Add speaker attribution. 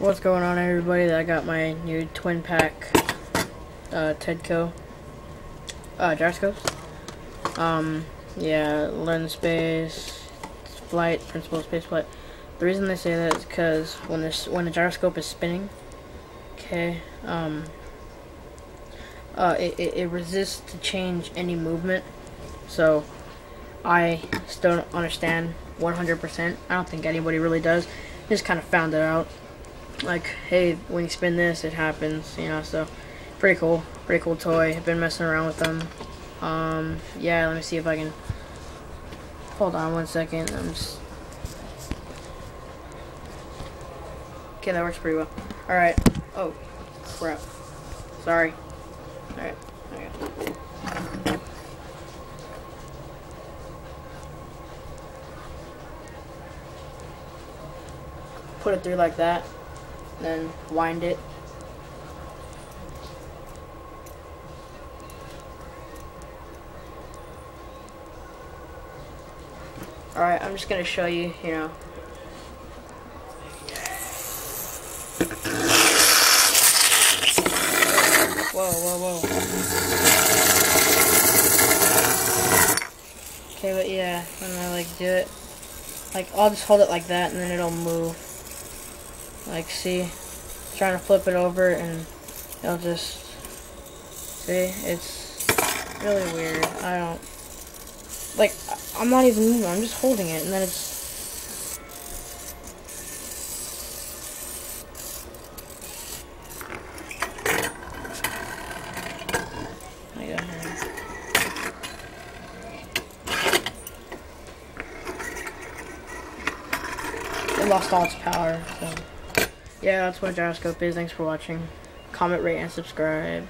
Speaker 1: What's going on, everybody? I got my new twin pack tedco gyroscopes. Yeah, lens space, flight, principal space flight. The reason they say that is because when the gyroscope is spinning, okay, it resists to change any movement. So I still don't understand 100%. I don't think anybody really does. Just kind of found it out. Like, hey, when you spin this, it happens, you know. So pretty cool toy. I've been messing around with them. Yeah, let me see if I can. Hold on 1 second. Okay, that works pretty well. All right. Oh, crap. Sorry. All right. Okay. Put it through like that, then wind it. Alright, I'm just gonna show you, you know. Whoa. Okay, but yeah, when I like do it, like I'll just hold it like that and then it'll move. Like, see, trying to flip it over and it'll just, see, it's really weird. I don't, like, I'm not even moving, I'm just holding it and then it's, it lost all its power, so yeah, that's what a gyroscope is. Thanks for watching. Comment, rate, and subscribe.